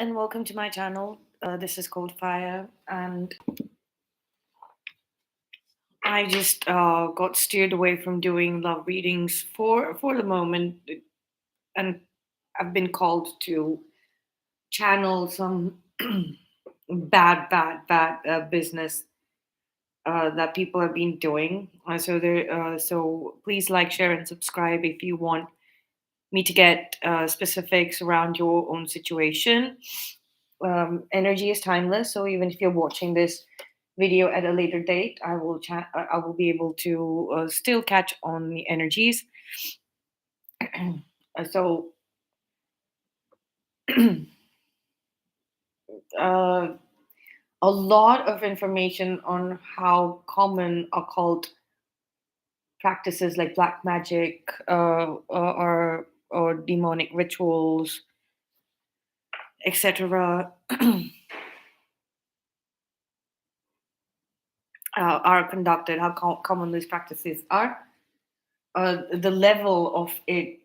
and welcome to my channel. This is Cold Fire, and I just got steered away from doing love readings for the moment, and I've been called to channel some bad business that people have been doing. So please like, share, and subscribe if you want me to get specifics around your own situation. Energy is timeless, so even if you're watching this video at a later date, I will be able to still catch on the energies. So uh, a lot of information on how common occult practices like black magic or demonic rituals, etc., are conducted, how common these practices are, the level of it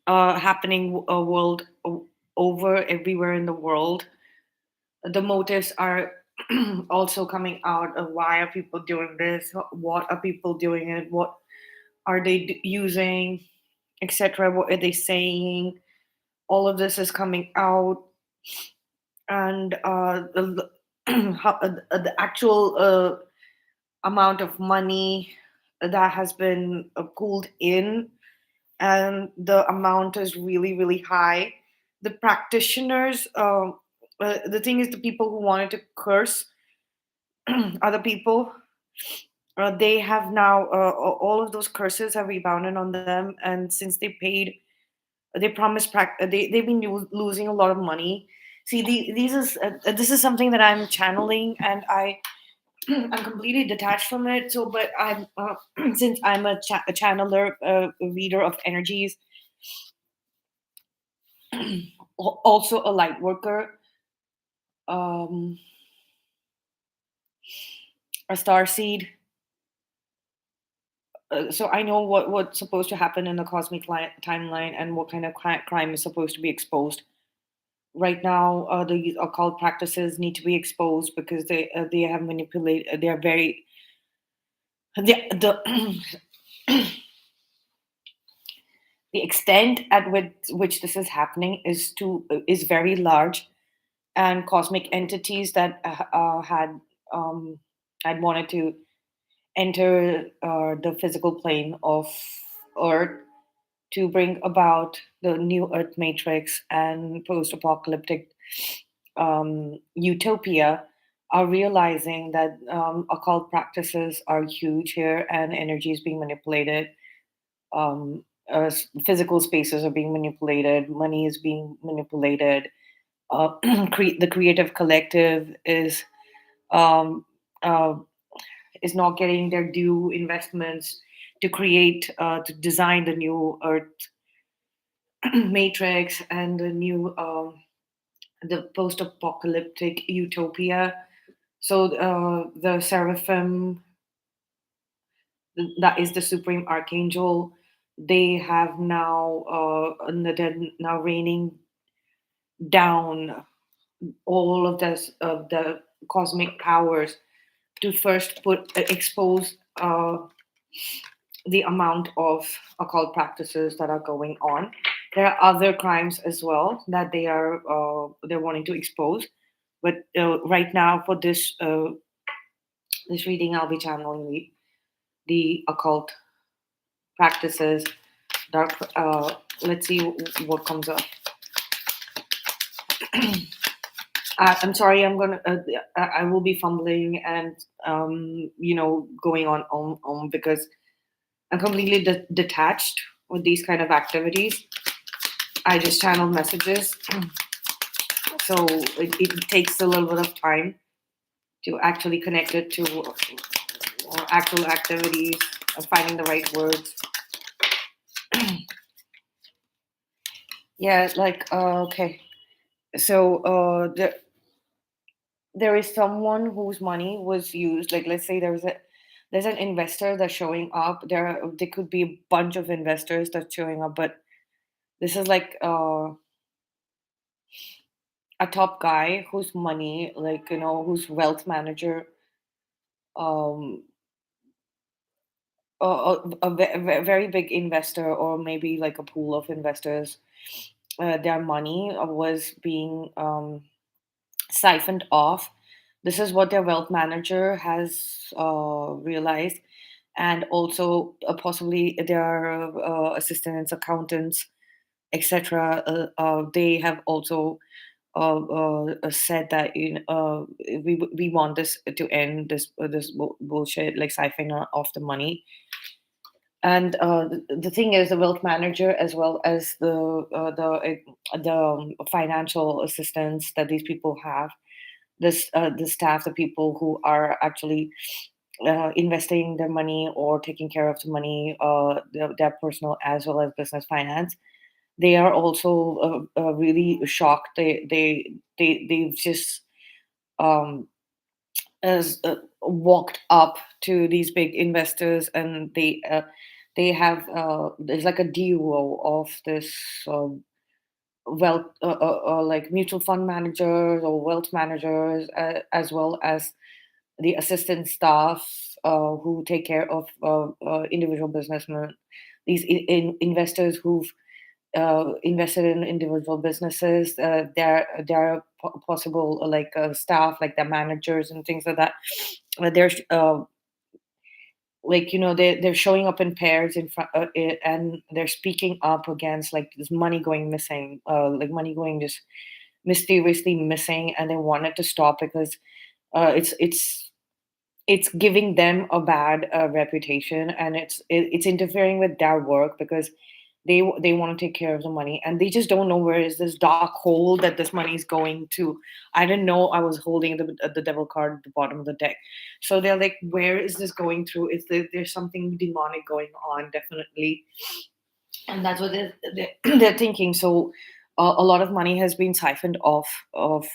happening world over everywhere in the world. The motives are also coming out of why are people doing this, what are people doing it, what are they using, etc., what are they saying. All of this is coming out, and the actual amount of money that has been pulled in, and the amount is really high. The practitioners, the thing is, the people who wanted to curse other people, they have now all of those curses have rebounded on them, and since they paid, they promised they've been losing a lot of money. See, this is something that I'm channeling, and I'm completely detached from it. So, but I'm since I'm a channeler, a reader of energies, also a light worker, um, a star seed. So I know what's supposed to happen in the cosmic timeline, and what kind of crime is supposed to be exposed. Right now, the occult practices need to be exposed because they have manipulated. They are very the the extent at which this is happening is very large, and cosmic entities that had wanted to enter the physical plane of Earth to bring about the new Earth matrix and post-apocalyptic utopia are realizing that occult practices are huge here, and energy is being manipulated. Physical spaces are being manipulated, money is being manipulated. The creative collective um, uh, is not getting their due investments to create, to design the new Earth matrix and the post-apocalyptic utopia. So the Seraphim, that is the supreme archangel, they have now they're now raining down all of this of the cosmic powers to first expose the amount of occult practices that are going on. There are other crimes as well that they're wanting to expose, but right now for this reading, I'll be channeling the occult practices. Dark. Let's see what comes up. I'm sorry. I'm gonna. I will be fumbling and going on because I'm completely detached with these kind of activities. I just channel messages, so it takes a little bit of time to actually connect it to actual activities of finding the right words. Yeah, like okay. So there is someone whose money was used. Like, let's say there's an investor that's showing up. There could be a bunch of investors that's showing up, but this is like a top guy whose money, like, whose wealth manager, um, very big investor, or maybe like a pool of investors, their money was being siphoned off. This is what their wealth manager has realized, and also possibly their assistants, accountants, etc. They have also said that, we want this to end, this bullshit, like siphoning off the money. And the thing is, the wealth manager, as well as the financial assistance that these people have, the staff, the people who are actually investing their money or taking care of the money, their personal as well as business finance, they are also really shocked. They've just um, walked up to these big investors, and they have there's like a duo of this wealth, like mutual fund managers or wealth managers, as well as the assistant staff who take care of individual businessmen, these investors who've invested in individual businesses. There are possible like staff, like the managers and things like that. They're like, they're showing up in pairs in front, and they're speaking up against like this money going missing, like money going just mysteriously missing, and they want it to stop because it's giving them a bad reputation, and it's interfering with their work, because they want to take care of the money, and they just don't know where is this dark hole that this money is going to. I didn't know I was holding the devil card at the bottom of the deck. So they're like, where is this going through? There's something demonic going on, definitely. And that's what they're thinking. So a lot of money has been siphoned off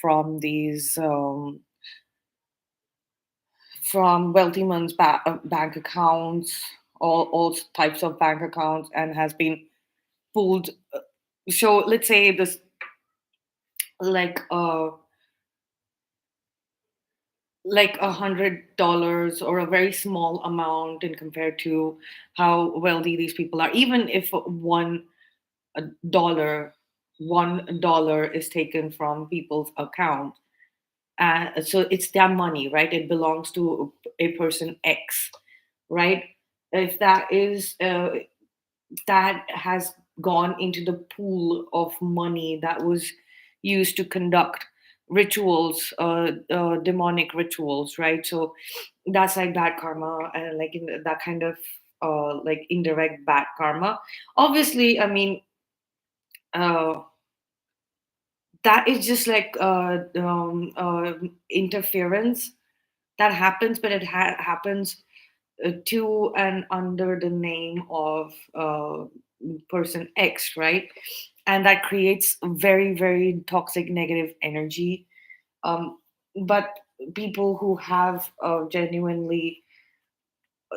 from these from wealthy men's bank accounts, all types of bank accounts, and has been pulled. So let's say this, like $100, or a very small amount in compared to how wealthy these people are. Even if dollar $1 is taken from people's account, so it's their money, right? It belongs to a person X, right? If that has gone into the pool of money that was used to conduct rituals, demonic rituals, right? So that's like bad karma, and like in that kind of like indirect bad karma. Obviously, I mean, uh, that is just like interference that happens, but it happens to and under the name of person X, right? And that creates very, very toxic negative energy. Um, but people who have genuinely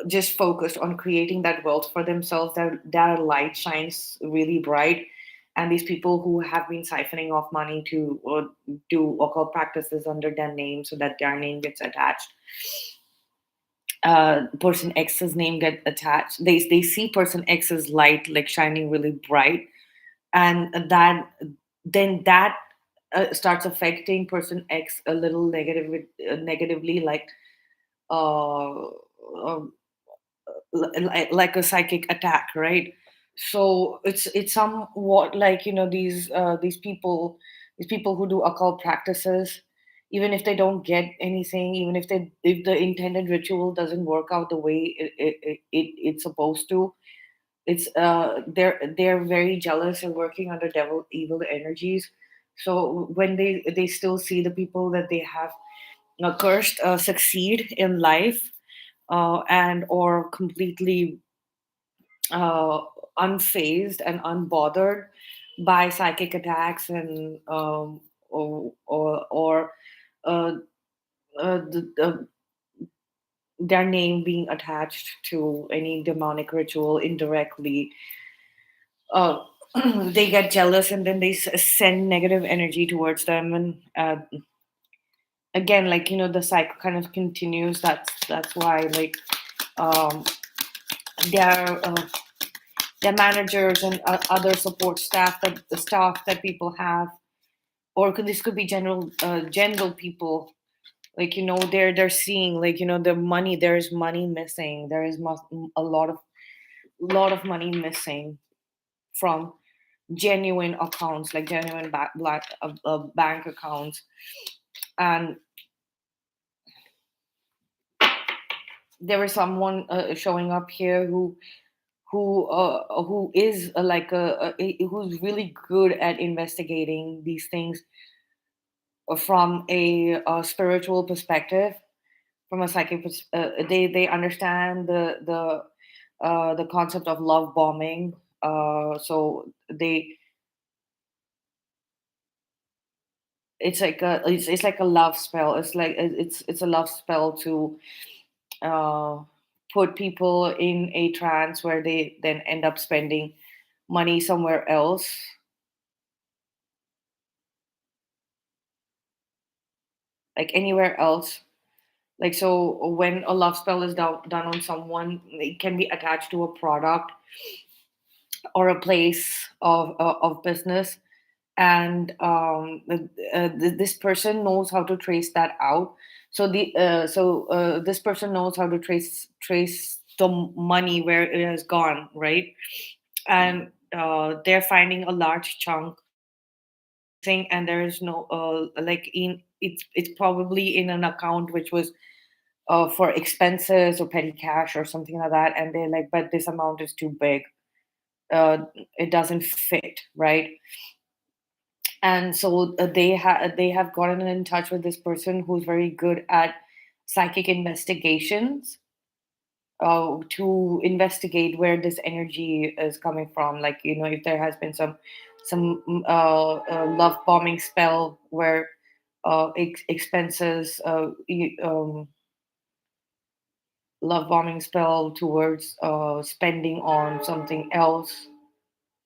just focused on creating that wealth for themselves, that light shines really bright. And these people who have been siphoning off money to do occult practices under their name, so that their name gets attached, person X's name get attached. They see person X's light like shining really bright, and that starts affecting person X a little negatively, uh, uh, like a psychic attack, right? So it's somewhat like, these people who do occult practices, even if they don't get anything, even if the intended ritual doesn't work out the way it's supposed to, they're very jealous and working under devil evil energies. So when they still see the people that they have cursed succeed in life, and or completely uh, unfazed and unbothered by psychic attacks, and or uh, their name being attached to any demonic ritual indirectly. they get jealous and then they send negative energy towards them, and again, like, the cycle kind of continues. That's why, like, um their their managers and other support staff, that the staff that people have, or this could be general people, like, they're seeing, like, the money, there is money missing, there is a lot of money missing from genuine accounts, like genuine bank accounts. And there was someone showing up here who is like who's really good at investigating these things from a spiritual perspective, from a psychic they understand the concept of love bombing. So they it's like a love spell. It's like it's a love spell to uh, put people in a trance where they then end up spending money somewhere else, like anywhere else. Like, so when a love spell is done on someone, it can be attached to a product or a place of business. And this person knows how to trace that out. So this person knows how to trace the money where it has gone, right? And they're finding a large chunk missing, and there is no like in it's probably in an account which was for expenses or petty cash or something like that, and they're like, but this amount is too big, uh, it doesn't fit, right? And so they have gotten in touch with this person who's very good at psychic investigations, to investigate where this energy is coming from. Like, if there has been some love bombing spell where expenses love bombing spell towards spending on something else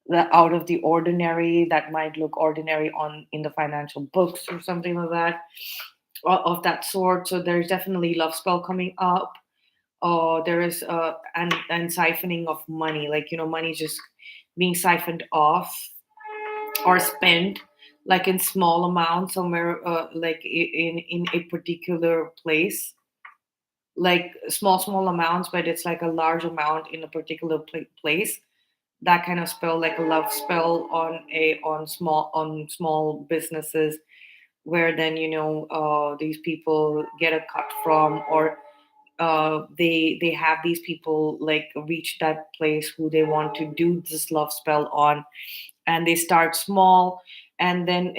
that out of the ordinary, that might look ordinary on in the financial books or something like that, of that sort. So there's definitely love spell coming up. There is and siphoning of money, like, money just being siphoned off or spent, like in small amounts somewhere, like in a particular place, like small amounts, but it's like a large amount in a particular place. That kind of spell, like a love spell on small businesses, where then, these people get a cut from, or they have these people like reach that place who they want to do this love spell on, and they start small, and then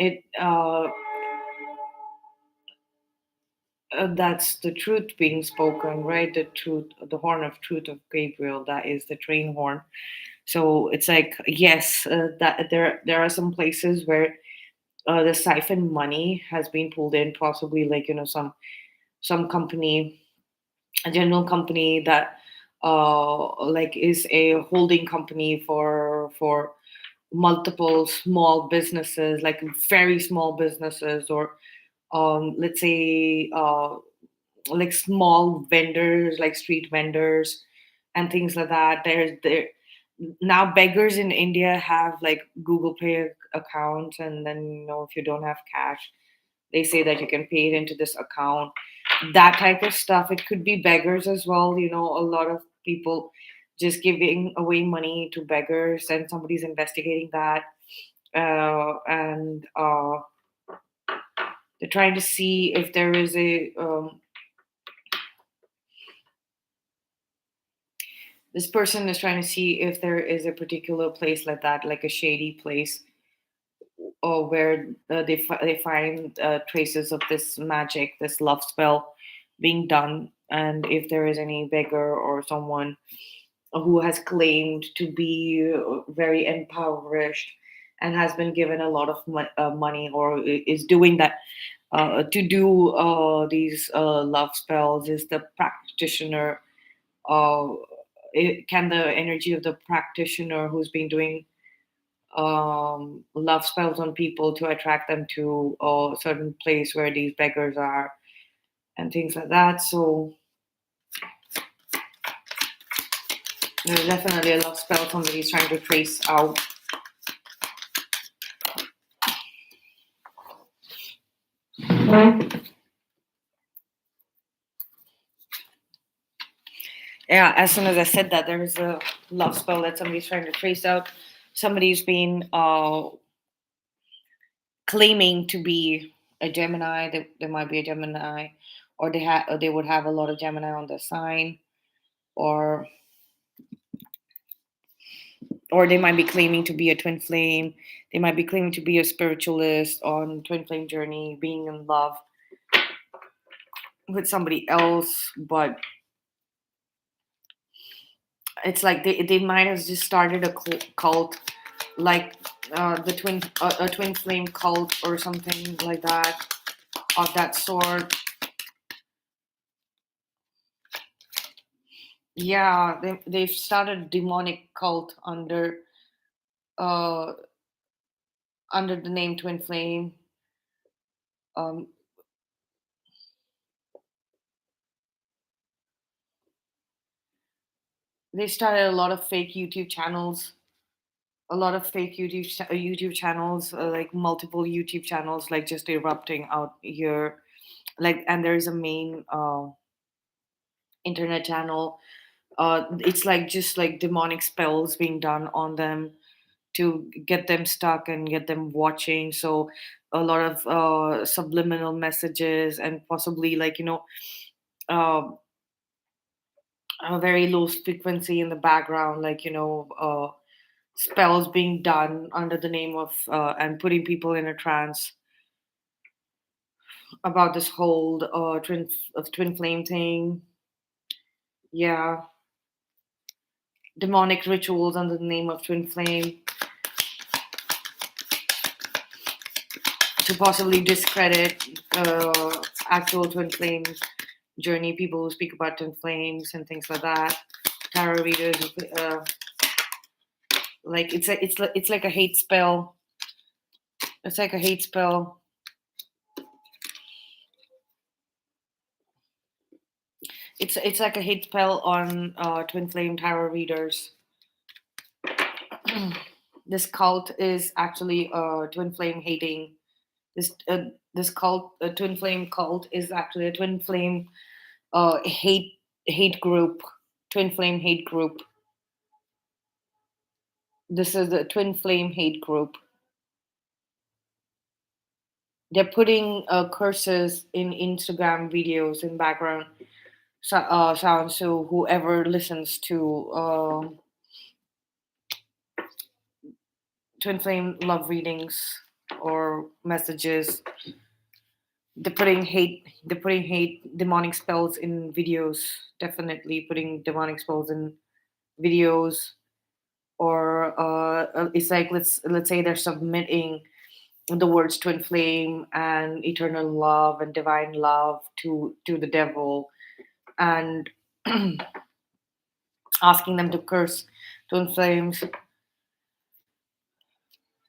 that's the truth being spoken, right? The truth, the horn of truth of Gabriel, that is the train horn. So it's like, yes, that there are some places where the siphon money has been pulled in, possibly, like, some company, a general company that like is a holding company for multiple small businesses, like very small businesses, or let's say like small vendors, like street vendors and things like that. There now, beggars in India have like Google Pay accounts, and then, if you don't have cash, they say that you can pay it into this account. That type of stuff. It could be beggars as well. A lot of people just giving away money to beggars, and somebody's investigating that, and they're trying to see if there is a this person is trying to see if there is a particular place like that, like a shady place, or where they find traces of this magic, this love spell being done, and if there is any beggar or someone who has claimed to be very impoverished and has been given a lot of money, or is doing that to do these love spells. Is the practitioner, uh, can the energy of the practitioner who's been doing love spells on people to attract them to a certain place where these beggars are and things like that. So there's definitely a love spell somebody's trying to trace out. Yeah, as soon as I said that, there's a love spell that somebody's trying to trace out. Somebody's been claiming to be a Gemini. They might be a Gemini, or they would have a lot of Gemini on their sign, or they might be claiming to be a twin flame. They might be claiming to be a spiritualist on twin flame journey, being in love with somebody else, but it's like they might have just started a cult, like a twin flame cult or something like that, of that sort. Yeah, they've started a demonic cult uh under the name Twin Flame. Um, they started a lot of fake YouTube channels, YouTube channels, like multiple YouTube channels, like just erupting out here. Like, and there's a main internet channel. It's like just like demonic spells being done on them to get them stuck and get them watching. So a lot of subliminal messages and possibly like uh, a very low frequency in the background, like spells being done under the name of and putting people in a trance about this whole twin flame thing. Yeah, demonic rituals under the name of twin flame to possibly discredit actual twin flame journey. People who speak about twin flames and things like that. Tarot readers, like it's like a hate spell. It's like a hate spell. It's like a hate spell on twin flame tarot readers. This cult is actually twin flame hating. This cult, a twin flame cult, is actually a twin flame hate group. Twin flame hate group. This is a twin flame hate group. They're putting curses in Instagram videos in background sound, so whoever listens to twin flame love readings or messages, they're putting hate demonic spells in videos. Definitely putting demonic spells in videos, or it's like let's say they're submitting the words twin flame and eternal love and divine love to the devil, and asking them to curse twin flames.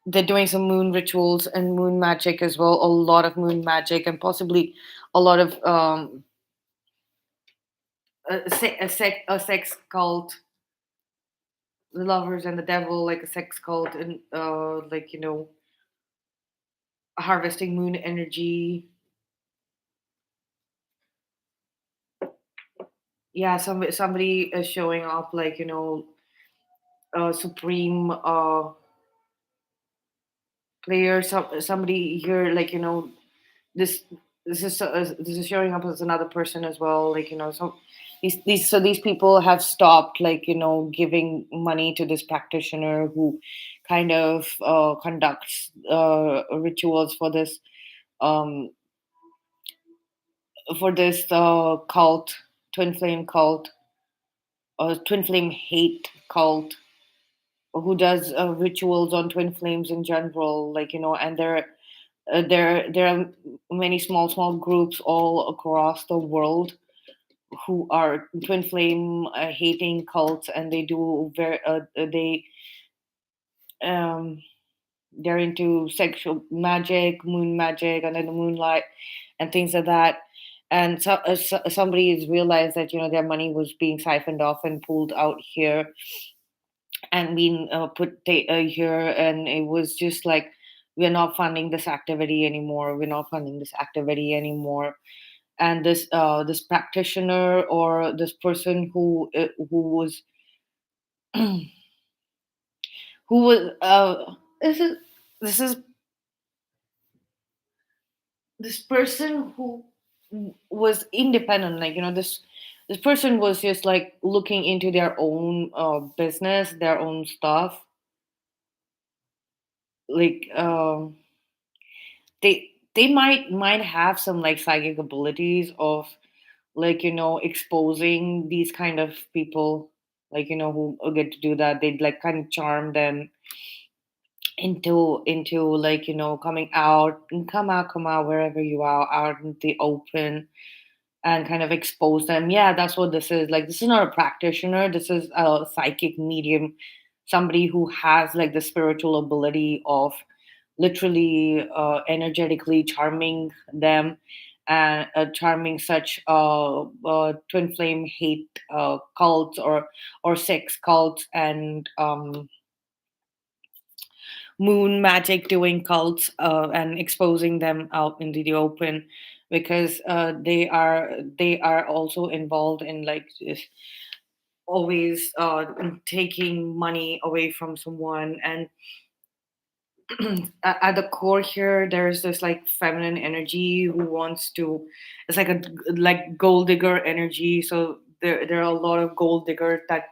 They're doing some moon rituals and moon magic as well, a lot of moon magic, and possibly a lot of a sex cult, the lovers and the devil, like a sex cult, and like harvesting moon energy. Yeah, somebody is showing up like supreme player. Somebody here, like this this is showing up as another person as well, like so these people have stopped, like giving money to this practitioner who kind of conducts rituals um for this cult, twin flame cult, or twin flame hate cult, who does rituals on twin flames in general, like and there are many small groups all across the world who are twin flame hating cults, and they do very they they're into sexual magic, moon magic, under the moonlight, and things like that. And somebody has realized that their money was being siphoned off and pulled out here and being here, and it was just like, we're not funding this activity anymore. We're not funding this activity anymore. And this practitioner, or this person who was this is this person who was independent, like this person was just like looking into their own business, their own stuff, like they might have some like psychic abilities of, like exposing these kind of people, like who get to do that. They'd like kind of charm them into like coming out, and come out wherever you are, out in the open, and kind of expose them. Yeah, that's what this is. Like, this is not a practitioner, this is a psychic medium, somebody who has like the spiritual ability of literally energetically charming them, and charming such twin flame hate cults, or sex cults, and moon magic doing cults, and exposing them out into the open, because they are also involved in like this, always taking money away from someone. And at the core here, there's this like feminine energy who wants to, it's like a like gold digger energy. So there are a lot of gold diggers that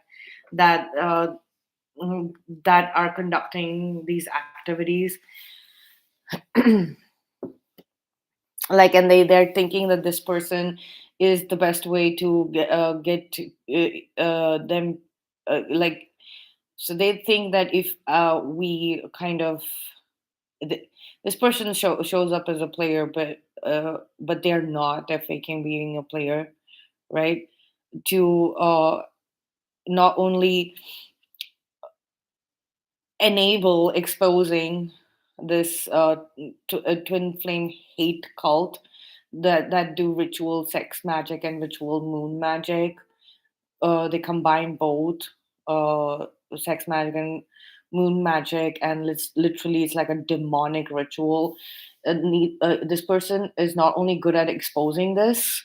mm, that are conducting these activities. Like, and they're thinking that this person is the best way to get to them, like, so they think that if we kind of th- this person shows up as a player, but they're not, they're faking being a player, right? To not only enable exposing this twin flame hate cult that do ritual sex magic and ritual moon magic. They combine both uh, sex magic and moon magic, and literally it's like a demonic ritual. This person is not only good at exposing this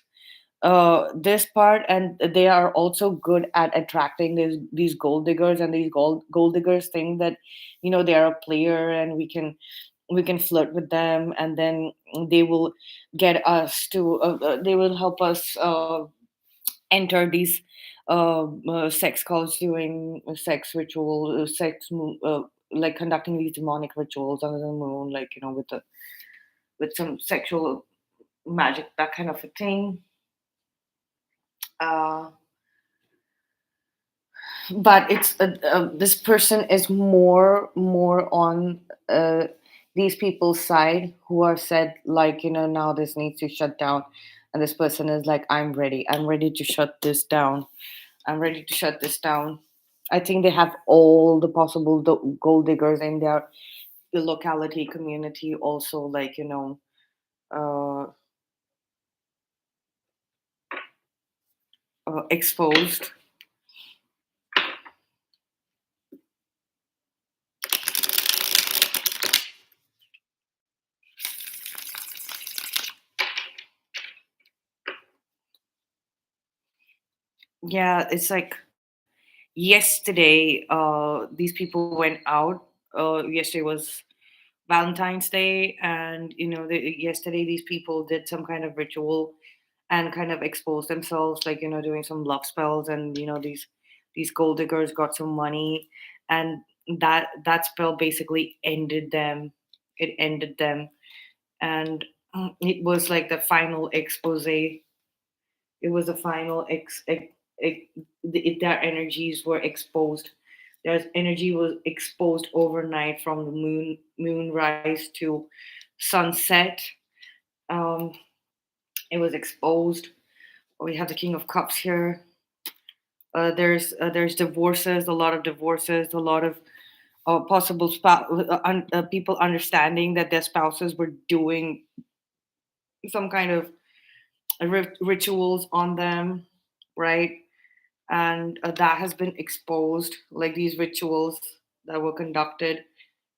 part, and they are also good at attracting these gold diggers, and these gold diggers think that they are a player, and we can flirt with them, and then they will get us to they will help us enter these sex cults, doing sex ritual, like conducting these demonic rituals under the moon, like with some sexual magic, that kind of a thing. uh but it's this person is more on uh, these people's side, who are said, like, now this needs to shut down, and this person is like, I'm ready to shut this down. I'm ready to shut this down. I think they have all the possible gold diggers in their locality, community, also, like, uh, exposed. Yeah, it's like, yesterday these people went out. Yesterday was Valentine's Day, and yesterday these people did some kind of ritual and kind of exposed themselves, like, doing some love spells, and these gold diggers got some money, and that spell basically ended them. It ended them, and it was like the final expose. It was the final their energies were exposed. Their energy was exposed overnight, from the moonrise to sunset. Um, it was exposed. We have the King of Cups here. There's divorces, a lot of divorces, a lot of or possible people understanding that their spouses were doing some kind of rituals on them, right? And that has been exposed. Like these rituals that were conducted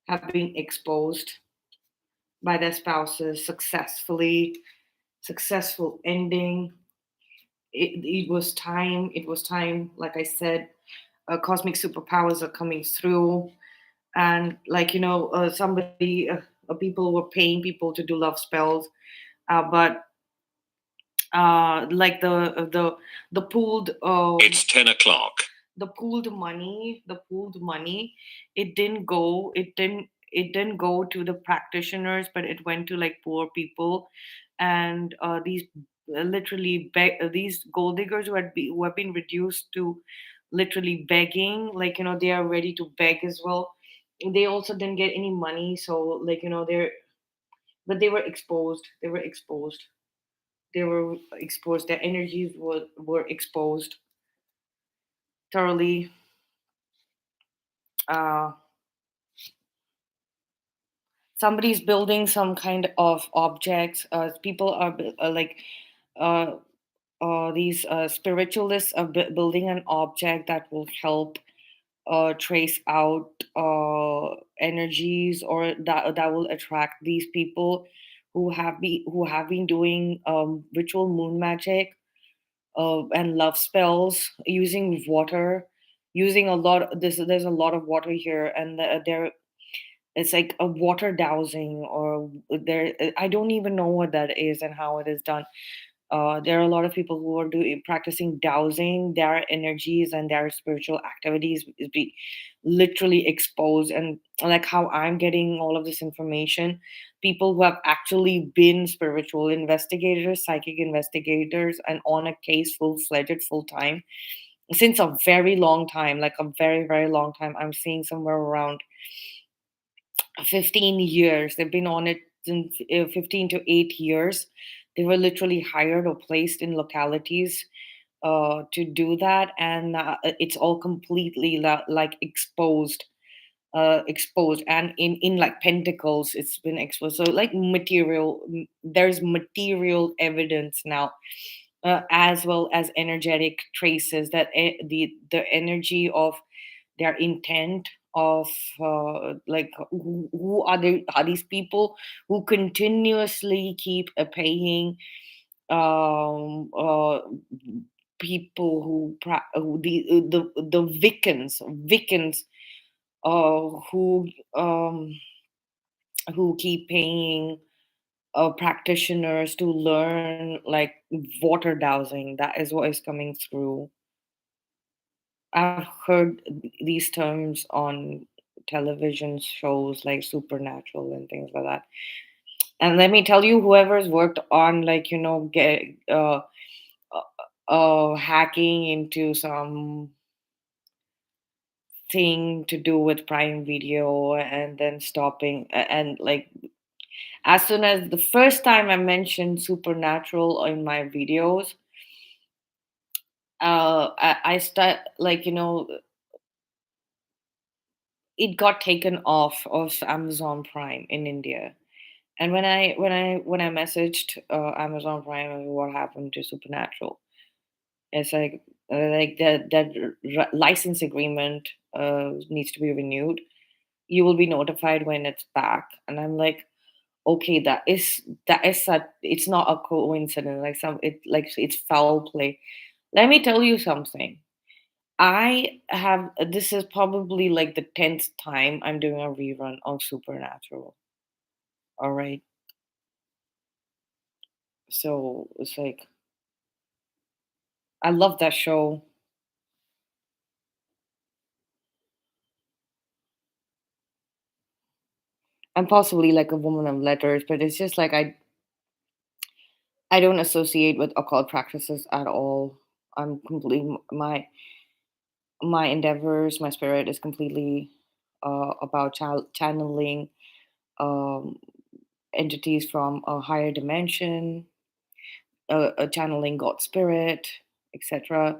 have been exposed by their spouses successfully. Successful ending. It was time. It was time. Like I said, cosmic superpowers are coming through, and like people were paying people to do love spells, but like the pooled It's 10 o'clock. the pooled money, it didn't go to the practitioners, but it went to like poor people. And these these gold diggers who have been reduced to literally begging, like they are ready to beg as well. They also didn't get any money, so like but they were exposed. They were exposed. Their energies were exposed thoroughly. uh, Somebody's building some kind of objects. People are like uh, these spiritualists are building an object that will help trace out energies, or that will attract these people who have been doing ritual moon magic and love spells using water, using a lot. There's a lot of water here, and there it's like a water dowsing, or there. I don't even know what that is and how it is done. There are a lot of people who are doing practicing dowsing. Their energies and their spiritual activities is be literally exposed. And like how I'm getting all of this information, people who have actually been spiritual investigators, psychic investigators, and on a case full-fledged, full time, since a very long time, like a very very long time. I'm seeing somewhere around 15 years. They've been on it since 15 to 8 years. They were literally hired or placed in localities to do that, and it's all completely like exposed, and in like pentacles it's been exposed. So like there's material evidence now, as well as energetic traces that the energy of their intent of like who are these people who continuously keep paying uh, people the Wiccans who keep paying practitioners to learn like water dowsing. That is what is coming through. I've heard these terms on television shows like Supernatural and things like that. And let me tell you, whoever's worked on like get hacking into some thing to do with Prime Video and then stopping and like as soon as the first time I mentioned Supernatural in my videos, I start like it got taken off of Amazon Prime in India. And when I messaged Amazon Prime, what happened to Supernatural, it's like that license agreement needs to be renewed. You will be notified when it's back. And I'm like, okay, that is such, it's not a coincidence. Like it's foul play. Let me tell you something. I have This is probably like the 10th time I'm doing a rerun of Supernatural. All right. So it's like I love that show. I'm possibly like a woman of letters, but it's just like I don't associate with occult practices at all. I'm completely my endeavors, my spirit is completely about channeling um, entities from a higher dimension, channeling God spirit, etc.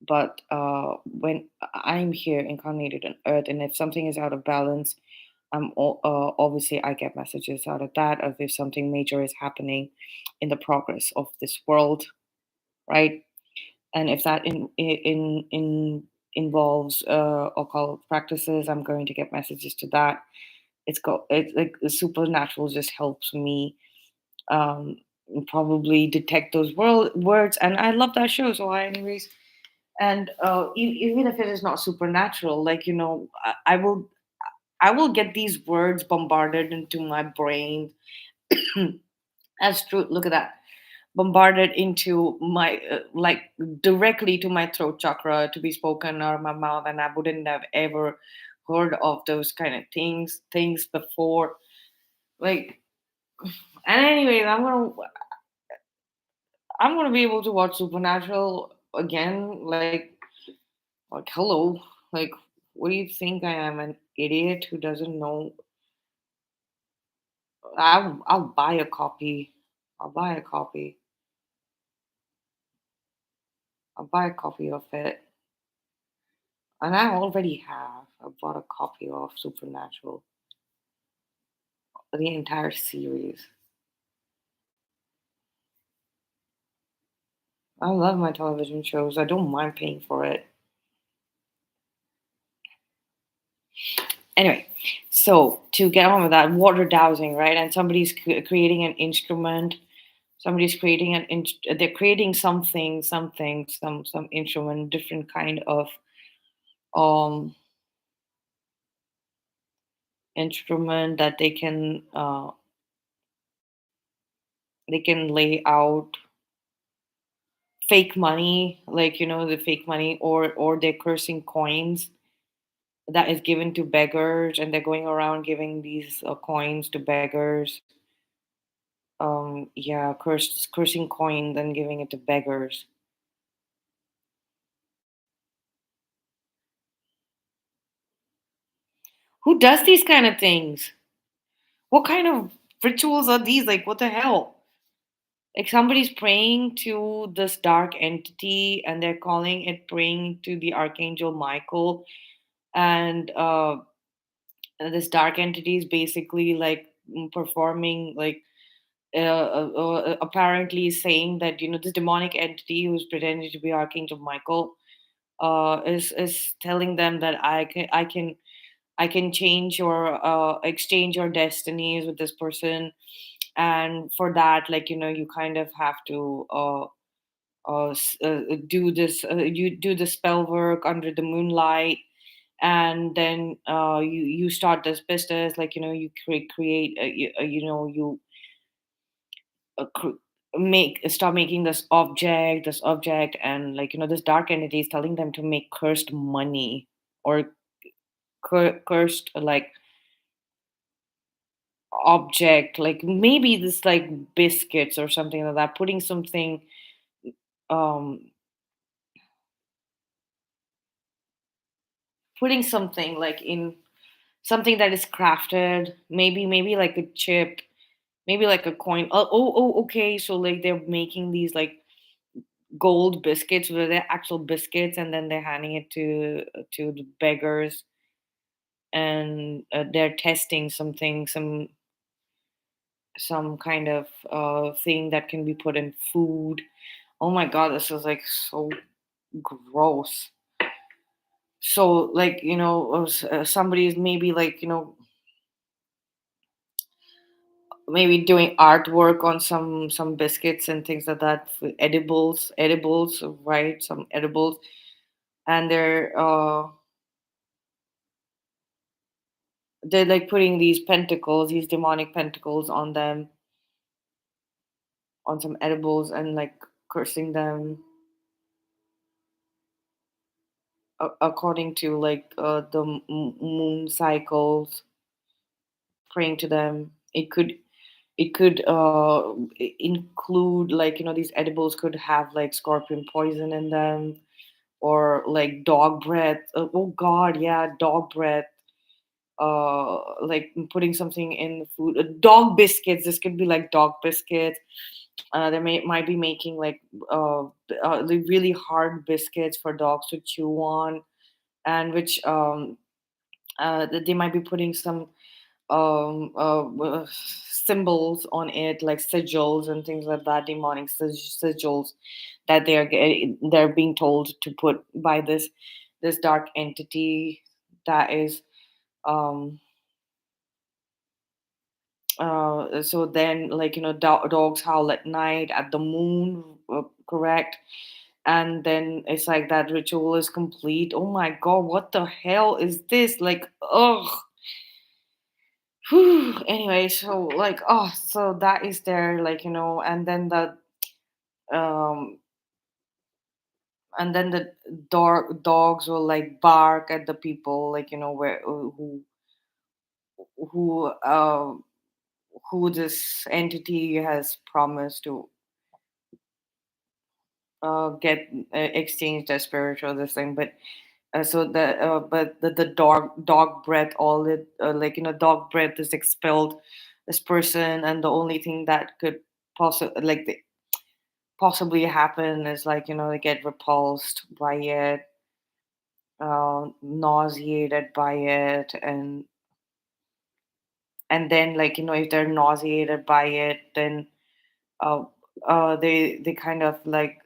But when I'm here incarnated on earth, and if something is out of balance, obviously I get messages out of that, of if something major is happening in the progress of this world, right? And if that involves occult practices, I'm going to get messages to that. It's like the supernatural just helps me um probably detect those words, and I love that show. So I anyways, and even if it is not supernatural, like, I will get these words bombarded into my brain as truth. Look at that, bombarded into my like directly to my throat chakra to be spoken out of my mouth, and I wouldn't have ever heard of those kind of things before. Like, and anyways, I'm gonna be able to watch Supernatural again. Like, hello, like, what do you think I am, an idiot who doesn't know? I'll buy a copy. I'll buy a copy. I'll buy a copy of it. And I already have. I bought a copy of Supernatural, the entire series. I love my television shows. I don't mind paying for it. Anyway, so to get on with that, water dowsing, right? And somebody's creating an instrument. Somebody's creating they're creating some instrument, different kind of um instrument that they can lay out fake money, like, the fake money, or they're cursing coins that is given to beggars, and they're going around giving these coins to beggars. Yeah, cursing coins and giving it to beggars. Who does these kind of things? What kind of rituals are these? Like, what the hell? Like, somebody's praying to this dark entity, and they're calling it praying to the archangel Michael, and this dark entity is basically like performing, like, apparently saying that, this demonic entity who's pretending to be Archangel Michael is telling them that I can change your exchange your destinies with this person, and for that, like, you kind of have to do this. You do the spell work under the moonlight, and then you start this business, like, you create you uh, cr- make start making this object, and, like, this dark entity is telling them to make cursed money, or cursed, like, object, like maybe this, like, biscuits or something like that, um putting something like in something that is crafted, maybe like a chip, maybe like a coin. Okay, so, like, they're making these, like, gold biscuits where they're actual biscuits, and then they're handing it to the beggars, and they're testing something, some kind of thing that can be put in food. Oh my god, this is, like, so gross. So, like, somebody is maybe, like, maybe doing artwork on some biscuits and things like that, edibles, right? Some edibles, and they're like putting these demonic pentacles on them, on some edibles, and, like, cursing them according to, like, the moon cycles, praying to them. It could include, like, these edibles could have, like, scorpion poison in them, or, like, dog breath. Oh god, yeah, dog breath. Like, putting something in the food, dog biscuits. This could be like dog biscuits, Might be making like the really hard biscuits for dogs to chew on, and which they might be putting some symbols on it, like sigils and things like that, demonic sigils that they're being told to put by this dark entity that is um so then, like, dogs howl at night at the moon, correct? And then it's like that ritual is complete. Oh my god, what the hell is this? Like, ugh. Whew. Anyway, so like, oh, so that is there, like, and then um the dogs will like bark at the people, like, where who uh who this entity has promised to get exchange their spiritual this thing. But so the but the dog breath, all it like, dog breath is expelled this person, and the only thing that could possibly happen is, like, they get repulsed by it, nauseated by it, and then, like, if they're nauseated by it, then uh, they kind of like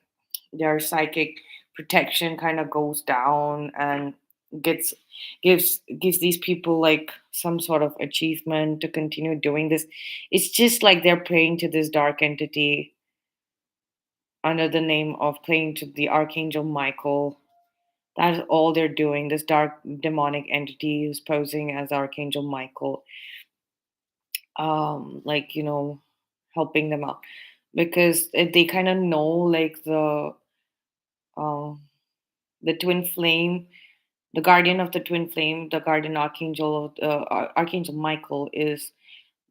their psychic protection kind of goes down, and gets gives these people like some sort of achievement to continue doing this. It's just like they're praying to this dark entity under the name of praying to the archangel Michael. That's all they're doing. This dark demonic entity is posing as archangel Michael, like, helping them out, because they kind of know, like, um the twin flame, the guardian of the twin flame, the guardian archangel of archangel Michael is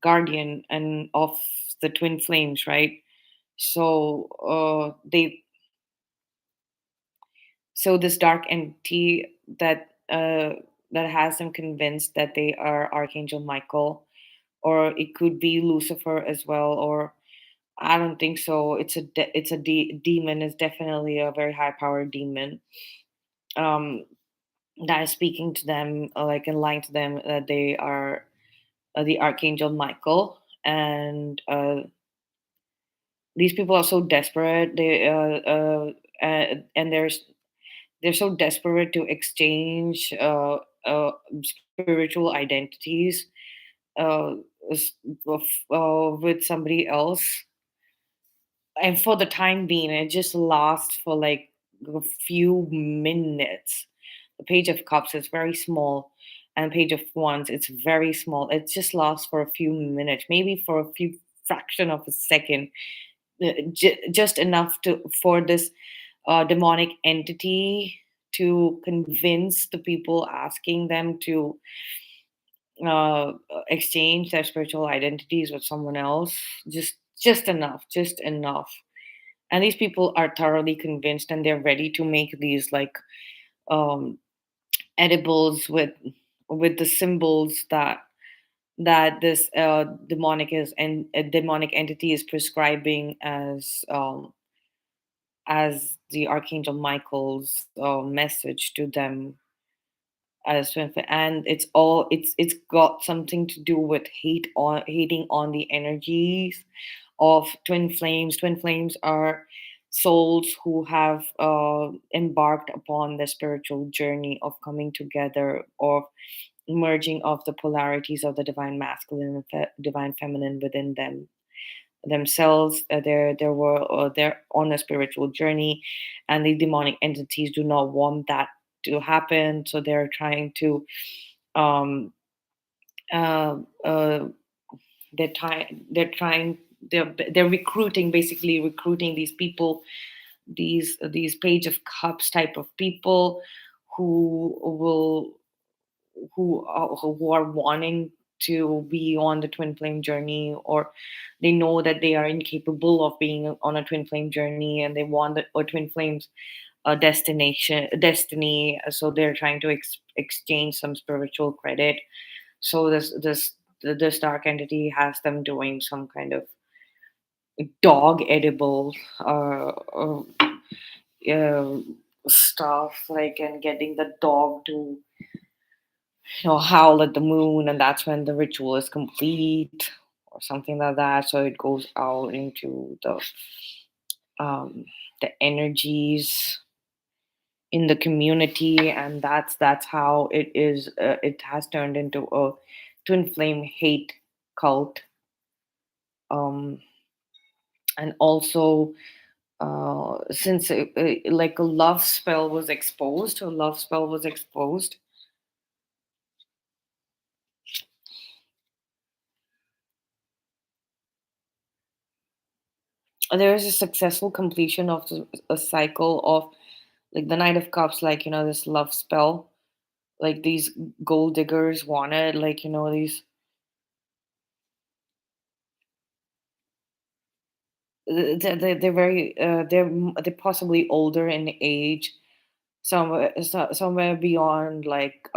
guardian and of the twin flames, right? So this dark entity that has them convinced that they are archangel Michael, or it could be Lucifer as well, or I don't think so. It's a demon. It's definitely a very high powered demon. Um, that is speaking to them, like, and lying to them that they are the archangel Michael. And these people are so desperate. And they're so desperate to exchange spiritual identities uh, s- with somebody else. And for the time being, it just lasts for like a few minutes. The page of cups is very small, and page of wands, it's very small. It just lasts for a few minutes, maybe for a few fraction of a second, just enough to for this demonic entity to convince the people asking them to uh, exchange their spiritual identities with someone else. Just enough. And these people are thoroughly convinced, and they're ready to make these like um, edibles with the symbols that this demonic is and a demonic entity is prescribing as the archangel Michael's message to them, and it's got something to do with hating on the energies of twin flames. Twin flames are souls who have embarked upon the spiritual journey of coming together, of merging of the polarities of the divine masculine and divine feminine within themselves. They're on a spiritual journey, and the demonic entities do not want that to happen, so they're trying to um uh, uh they're trying they're recruiting, basically recruiting these people, these page of cups type of people who will who are wanting to be on the twin flame journey, or they know that they are incapable of being on a twin flame journey, and they want a twin flames destiny. So they're trying to exchange some spiritual credit. So this dark entity has them doing some kind of dog edible uh, stuff, like, and getting the dog to howl at the moon, and that's when the ritual is complete, or something like that. So it goes out into um, the energies in the community, and that's how it is. It has turned into a twin flame hate cult, um, and also since like a love spell was exposed. There is a successful completion of a cycle of, like, the Knight of Cups, like, this love spell, like these gold diggers wanted, like, these they're very they're possibly older in age, somewhere beyond, like,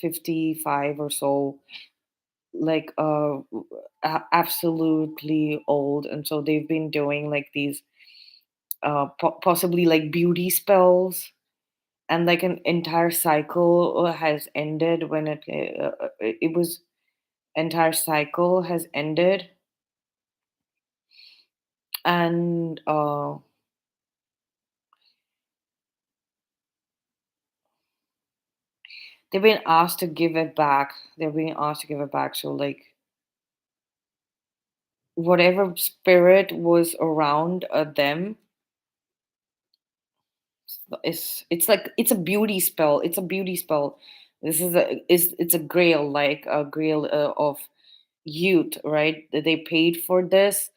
55 or so, like, absolutely old, and so they've been doing, like, these possibly, like, beauty spells, and, like, an entire cycle has ended when it was entire cycle has ended, and they've been asked to give it back. They're being asked to give it back. So, like, whatever spirit was around them, it's like it's a beauty spell. It's a beauty spell. This is it's a grail, like a grail of youth, right? They paid for this,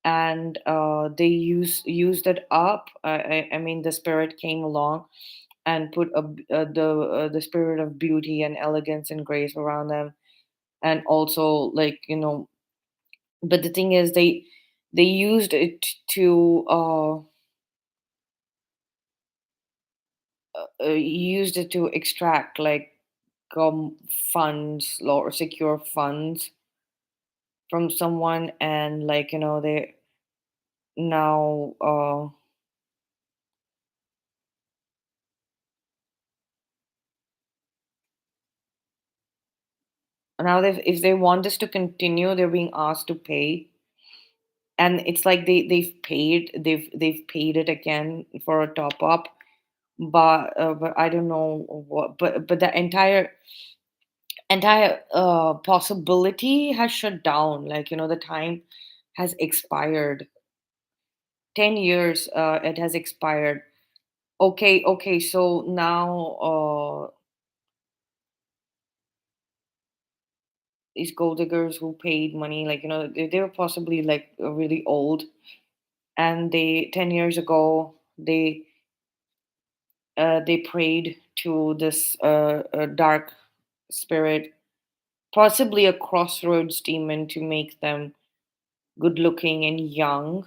and they used it up. I mean, the spirit came along and put the spirit of beauty and elegance and grace around them, and also, like, but the thing is, they used it to extract, like, um funds, or secure funds from someone, and, like, they now if they want this to continue, they're being asked to pay, and it's like they've paid it again for a top up, but I don't know what, but the entire possibility has shut down, like, the time has expired. 10 years it has expired. Okay, so now these gold diggers who paid money, like, they were possibly, like, really old, and they 10 years ago they prayed to this dark spirit, possibly a crossroads demon, to make them good looking and young,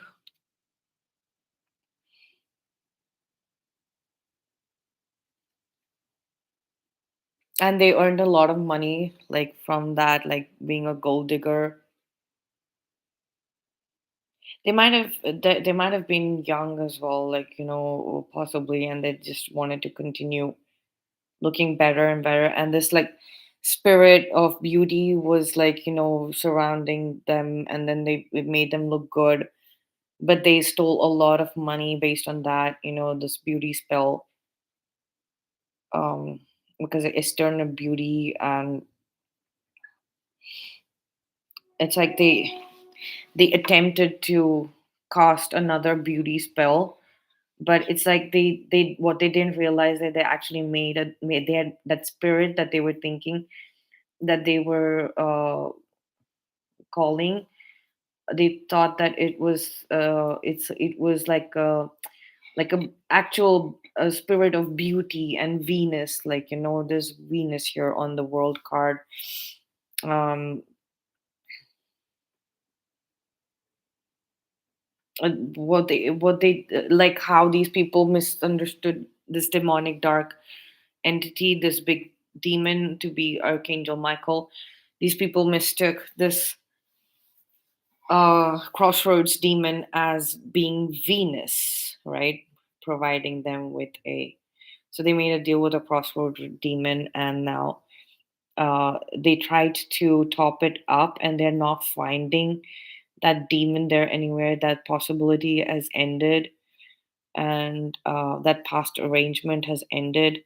and they earned a lot of money, like, from that, like, being a gold digger. They might have been young as well, like, possibly, and they just wanted to continue looking better and better, and this, like, spirit of beauty was, like, surrounding them, and then it made them look good, but they stole a lot of money based on that, this beauty spell, um because it's turned a beauty, and it's like they attempted to cast another beauty spell, but it's like they what they didn't realize, that they actually made they had that spirit that they were thinking, that they were calling. They thought that it was like a actual spirit of beauty and Venus, like, there's Venus here on the world card. um like, how these people misunderstood this demonic dark entity, this big demon, to be Archangel Michael. These people mistook this crossroads demon as being Venus, right? Providing them with a. So they made a deal with a crossroads demon, and now they tried to top it up, and they're not finding that demon there anywhere. That possibility has ended, and that past arrangement has ended,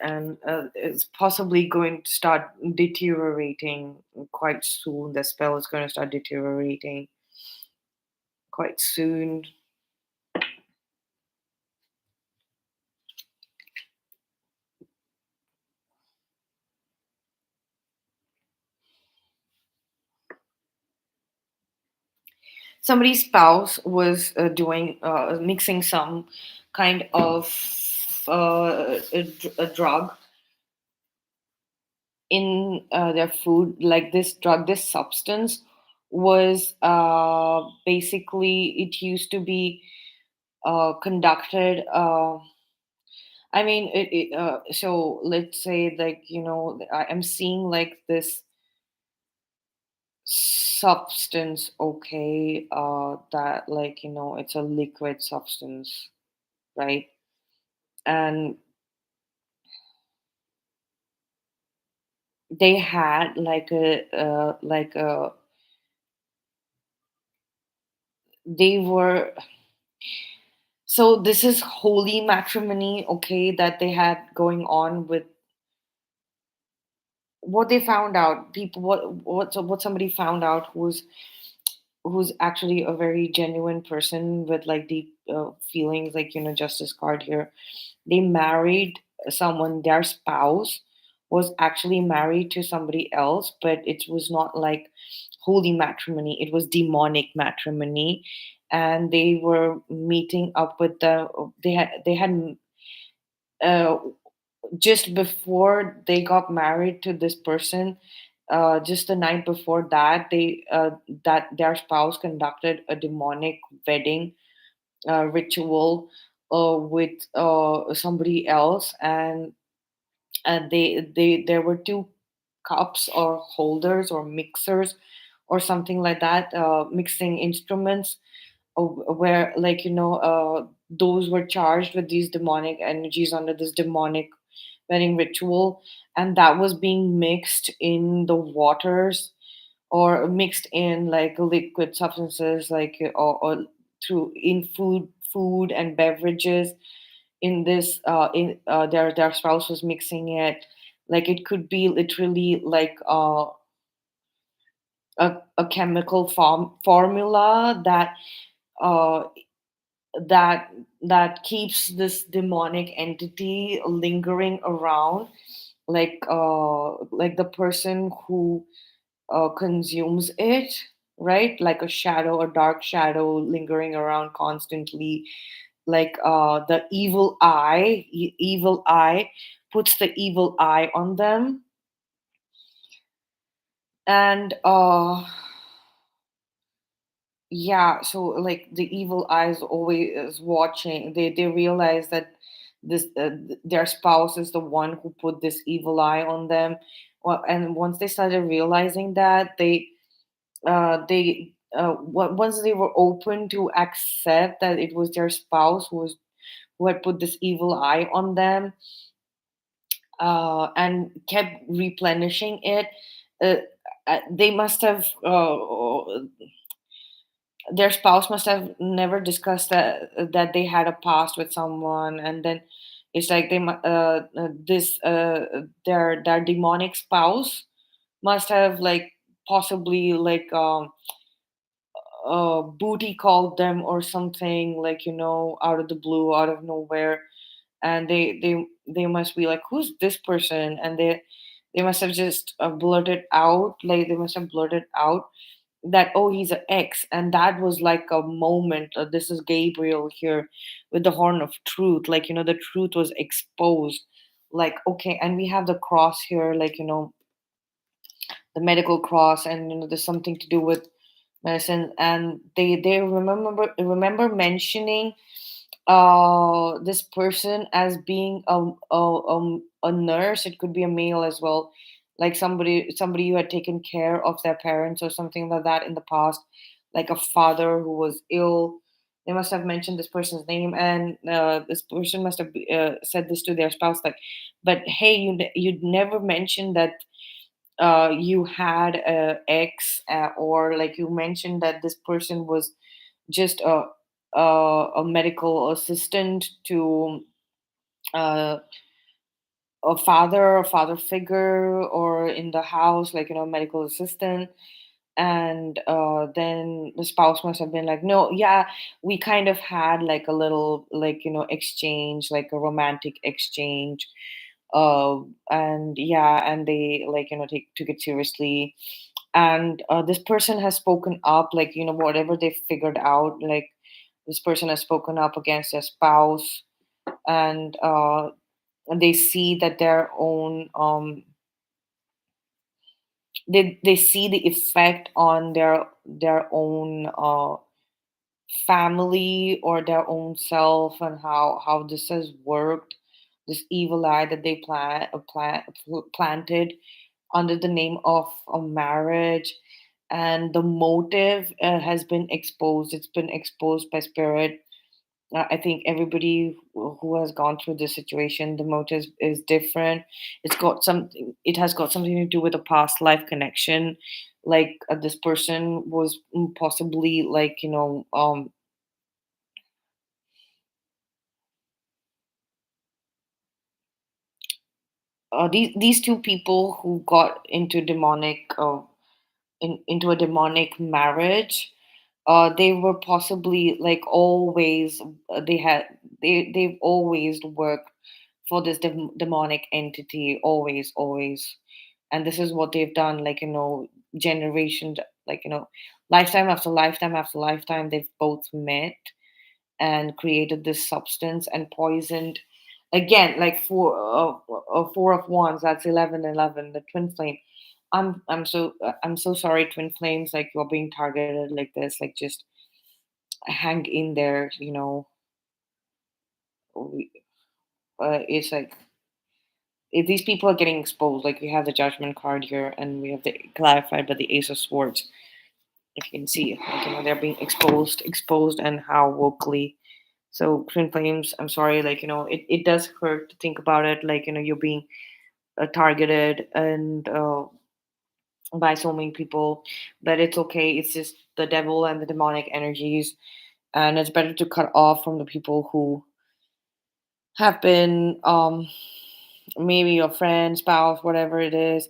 and it's possibly going to start deteriorating quite soon. The spell is going to start deteriorating quite soon. Somebody's spouse was doing mixing some kind of a drug in their food. Like this drug, this substance was basically, it used to be conducted. I mean, so let's say, like, I'm seeing like this substance, okay, that, like, it's a liquid substance, right? And they had like a they were, so this is holy matrimony, okay, that they had going on with what they found out. People, what somebody found out, who's actually a very genuine person with like deep feelings, like, justice card here. They married someone, their spouse was actually married to somebody else, but it was not like holy matrimony, it was demonic matrimony. And they were meeting up with they had uh, just before they got married to this person, just the night before that, that their spouse conducted a demonic wedding ritual with somebody else. And they there were two cups or holders or mixers or something like that, mixing instruments, where, like, those were charged with these demonic energies under this demonic wedding ritual, and that was being mixed in the waters, or mixed in like liquid substances, like, or through in food and beverages. In this in their spouse was mixing it, like it could be literally like a chemical formula uh, that that keeps this demonic entity lingering around, like the person who consumes it, right? Like a shadow, a dark shadow lingering around constantly, like the evil eye puts the evil eye on them. And yeah, so like the evil eyes always is watching. They realize that this their spouse is the one who put this evil eye on them. Well, and once they started realizing that, once they were open to accept that it was their spouse who had put this evil eye on them, and kept replenishing it, uh, they must have their spouse must have never discussed that they had a past with someone. And then it's like this their demonic spouse must have, like, possibly like booty called them or something, like, out of the blue, out of nowhere. And they must be like, who's this person? And they must have just blurted out, like they must have blurted out that, oh, he's an ex. And that was like a moment, this is Gabriel here with the horn of truth, like, the truth was exposed. Like, okay, and we have the cross here, like, the medical cross, and there's something to do with medicine. And they remember mentioning this person as being a nurse. It could be a male as well, like somebody who had taken care of their parents or something like that in the past, like a father who was ill. They must have mentioned this person's name, and this person must have said this to their spouse, like, but hey, you'd never mentioned that you had a ex, or like you mentioned that this person was just a medical assistant to uh, a father figure, or in the house, like, medical assistant. And then the spouse must have been like, no, yeah, we kind of had like a little, like, exchange, like a romantic exchange. uh and yeah, and they, like, took it seriously. And this person has spoken up, like, whatever they figured out, like, this person has spoken up against their spouse. And they see that their own, they see the effect on their own family or their own self, and how this has worked, this evil eye that they planted under the name of a marriage. And the motive has been exposed. It's been exposed by spirit. I think everybody who has gone through this situation, the motive is different. It has got something to do with a past life connection. Like, this person was, possibly, like, these two people who got into into a demonic marriage. They were possibly, like, always, they've always worked for this demonic entity, always. And this is what they've done, like, generations, like, lifetime after lifetime after lifetime, they've both met and created this substance and poisoned, again, like, four of wands, that's 11, the twin flame. I'm so sorry, twin flames, like, you're being targeted like this, like, just hang in there, we, it's like, if these people are getting exposed, like, we have the judgment card here, and we have the clarified by the ace of swords. If you can see, like, they're being exposed, and how vocally. So, twin flames, I'm sorry, like, it does hurt to think about it, like, you're being targeted, and by so many people. But it's okay, it's just the devil and the demonic energies. And it's better to cut off from the people who have been, maybe your friend, spouse, whatever it is.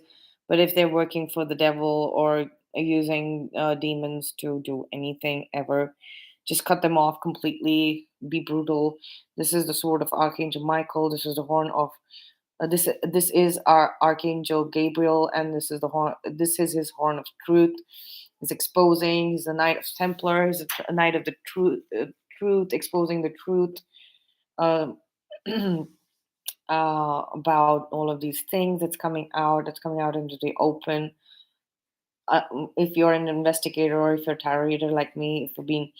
But if they're working for the devil, or using demons to do anything ever, just cut them off completely. Be brutal. This is the sword of Archangel Michael. This is the horn of this is our Archangel Gabriel, and this is the horn. This is his horn of truth. He's exposing. He's the Knight of Templar. He's a Knight of the truth, exposing the truth. Um, about all of these things that's coming out into the open. If you're an investigator, or if you're a tarot reader like me, if you're being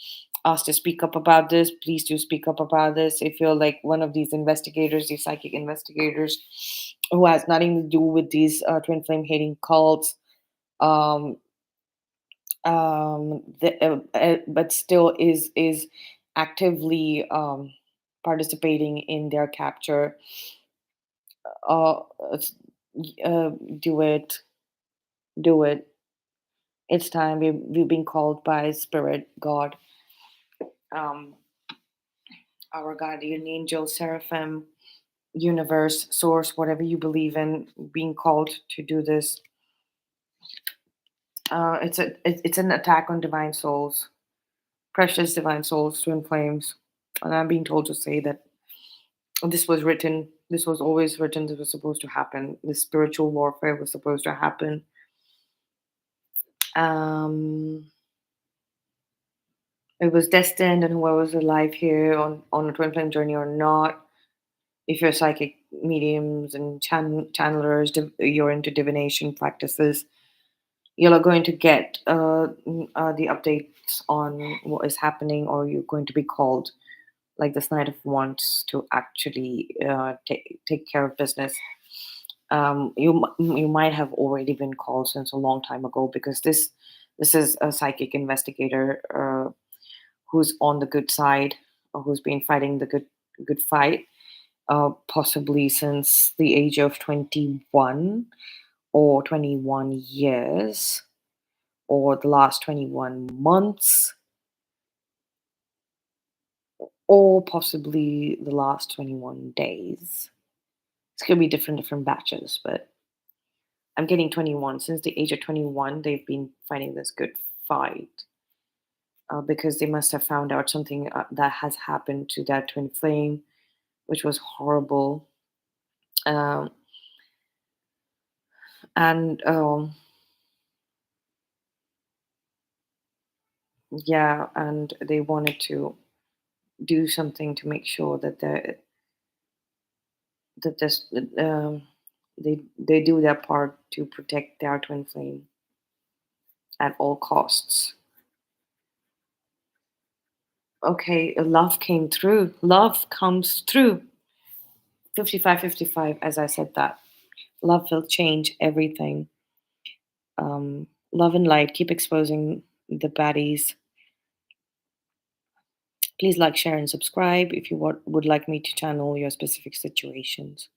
asked to speak up about this, please do speak up about this. If you're like one of these investigators, these psychic investigators, who has nothing to do with these twin flame hating cults, um, but still is actively participating in their capture, uh, it's- do it, do it. It's time. We've been called by Spirit, God, um, our guardian angel, Seraphim, universe, source, whatever you believe in, being called to do this. It's an attack on divine souls, precious divine souls, twin flames. And I'm being told to say that this was written. This was always written. This was supposed to happen. This spiritual warfare was supposed to happen. Um, it was destined, and whoever's alive here on a twin flame journey or not, if you're psychic mediums and channelers, you're into divination practices, you're going to get the updates on what is happening, or you're going to be called, like this Knight of Wands, to actually take care of business. You might have already been called since a long time ago, because this is a psychic investigator who's on the good side, or who's been fighting the good fight, possibly since the age of 21 or 21 years, or the last 21 months, or possibly the last 21 days. It's going to be different batches, but I'm getting 21. Since the age of 21, they've been fighting this good fight, because they must have found out something that has happened to that twin flame, which was horrible. Um, and Yeah, and they wanted to do something to make sure that that this they do their part to protect their twin flame at all costs. Okay, love came through. Love comes through. 55-55, as I said that. Love will change everything. Love and light, keep exposing the baddies. Please like, share, and subscribe if you would like me to channel your specific situations.